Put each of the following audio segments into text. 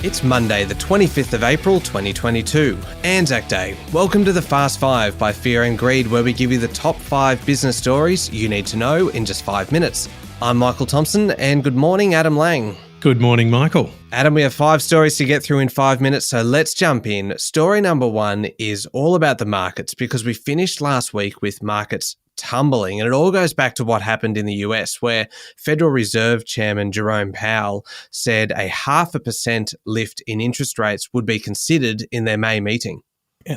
It's Monday, the 25th of April, 2022. Anzac Day. Welcome to the Fast Five by Fear and Greed, where we give you the top 5 business stories you need to know in just 5 minutes. I'm Michael Thompson, and good morning, Adam Lang. Good morning, Michael. Adam, we have 5 stories to get through in 5 minutes, so let's jump in. Story number 1 is all about the markets, because we finished last week with markets tumbling, and it all goes back to what happened in the US, where Federal Reserve Chairman Jerome Powell said a 0.5% lift in interest rates would be considered in their May meeting.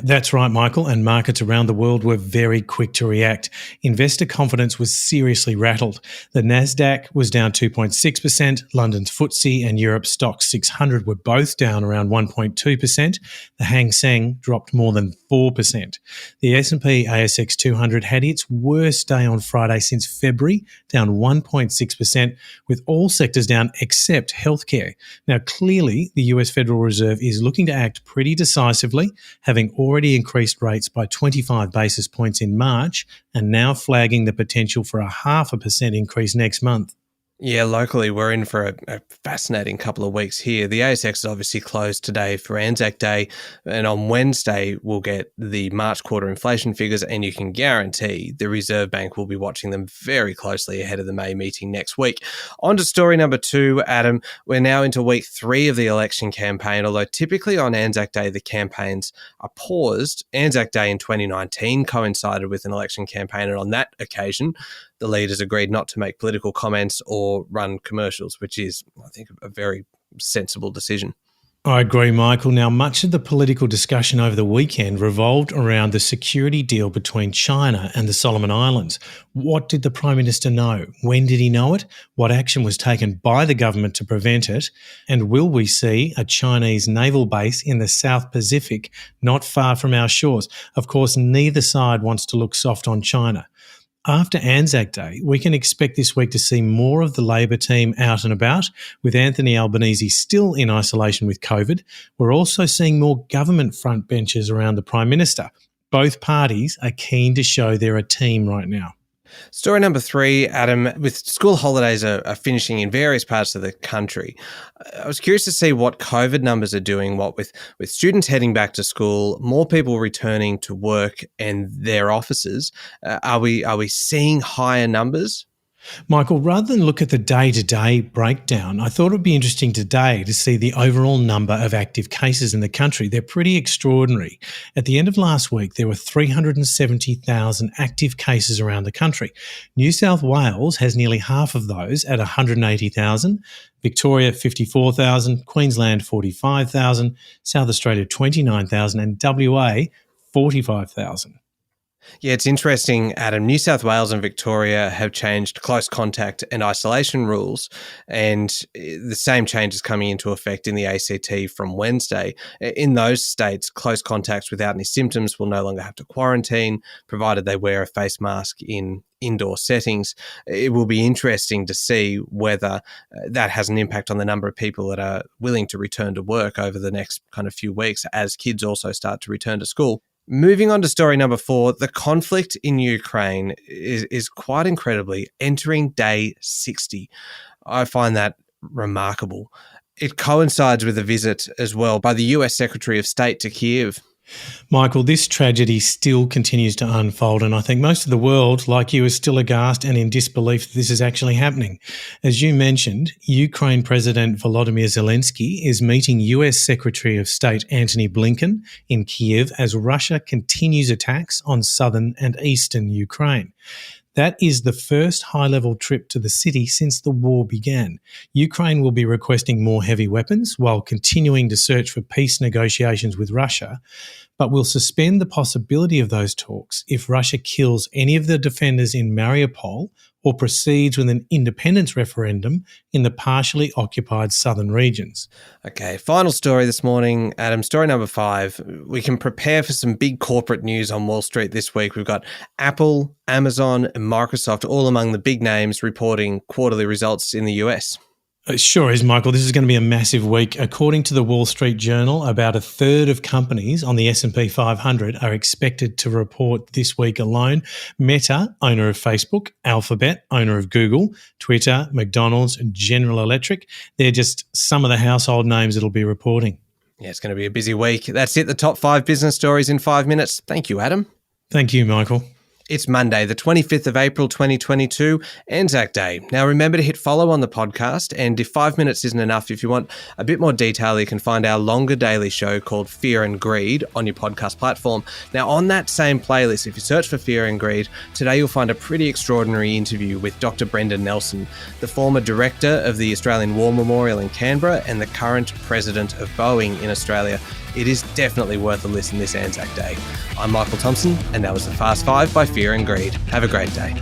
That's right, Michael, and markets around the world were very quick to react. Investor confidence was seriously rattled. The Nasdaq was down 2.6%, London's FTSE and Europe's Stoxx 600 were both down around 1.2%. The Hang Seng dropped more than 4%. The S&P ASX 200 had its worst day on Friday since February, down 1.6%, with all sectors down except healthcare. Now, clearly, the US Federal Reserve is looking to act pretty decisively, having already increased rates by 25 basis points in March and now flagging the potential for a 0.5% increase next month. Yeah, locally, we're in for a fascinating couple of weeks here. The ASX is obviously closed today for Anzac Day, and on Wednesday, we'll get the March quarter inflation figures, and you can guarantee the Reserve Bank will be watching them very closely ahead of the May meeting next week. On to story number 2, Adam. We're now into week 3 of the election campaign, although typically on Anzac Day, the campaigns are paused. Anzac Day in 2019 coincided with an election campaign, and on that occasion, the leaders agreed not to make political comments or run commercials, which is, I think, a very sensible decision. I agree, Michael. Now, much of the political discussion over the weekend revolved around the security deal between China and the Solomon Islands. What did the Prime Minister know? When did he know it? What action was taken by the government to prevent it? And will we see a Chinese naval base in the South Pacific not far from our shores? Of course, neither side wants to look soft on China. After Anzac Day, we can expect this week to see more of the Labor team out and about, with Anthony Albanese still in isolation with COVID. We're also seeing more government front benches around the Prime Minister. Both parties are keen to show they're a team right now. Story number 3, Adam, with school holidays are finishing in various parts of the country. I was curious to see what COVID numbers are doing, what with students heading back to school, more people returning to work and their offices. Are we seeing higher numbers? Michael, rather than look at the day-to-day breakdown, I thought it would be interesting today to see the overall number of active cases in the country. They're pretty extraordinary. At the end of last week, there were 370,000 active cases around the country. New South Wales has nearly half of those at 180,000, Victoria 54,000, Queensland 45,000, South Australia 29,000 and WA 45,000. Yeah, it's interesting, Adam. New South Wales and Victoria have changed close contact and isolation rules, and the same change is coming into effect in the ACT from Wednesday. In those states, close contacts without any symptoms will no longer have to quarantine, provided they wear a face mask in indoor settings. It will be interesting to see whether that has an impact on the number of people that are willing to return to work over the next kind of few weeks as kids also start to return to school. Moving on to story number 4, the conflict in Ukraine is quite incredibly entering day 60. I find that remarkable. It coincides with a visit as well by the US Secretary of State to Kyiv. Michael, this tragedy still continues to unfold, and I think most of the world, like you, is still aghast and in disbelief that this is actually happening. As you mentioned, Ukraine President Volodymyr Zelensky is meeting US Secretary of State Antony Blinken in Kyiv as Russia continues attacks on southern and eastern Ukraine. That is the first high-level trip to the city since the war began. Ukraine will be requesting more heavy weapons while continuing to search for peace negotiations with Russia, but will suspend the possibility of those talks if Russia kills any of the defenders in Mariupol or proceeds with an independence referendum in the partially occupied southern regions. Okay, final story this morning, Adam. Story number 5. We can prepare for some big corporate news on Wall Street this week. We've got Apple, Amazon and Microsoft all among the big names reporting quarterly results in the US. It sure is, Michael. This is going to be a massive week. According to the Wall Street Journal, about a third of companies on the S&P 500 are expected to report this week alone. Meta, owner of Facebook, Alphabet, owner of Google, Twitter, McDonald's, General Electric. They're just some of the household names that'll be reporting. Yeah, it's going to be a busy week. That's it, the top 5 business stories in 5 minutes. Thank you, Adam. Thank you, Michael. It's Monday, the 25th of April, 2022, Anzac Day. Now, remember to hit follow on the podcast, and if 5 minutes isn't enough, if you want a bit more detail, you can find our longer daily show called Fear and Greed on your podcast platform. Now, on that same playlist, if you search for Fear and Greed, today you'll find a pretty extraordinary interview with Dr. Brendan Nelson, the former director of the Australian War Memorial in Canberra and the current president of Boeing in Australia. It is definitely worth a listen this Anzac Day. I'm Michael Thompson, and that was the Fast Five by Fear and Greed. Have a great day.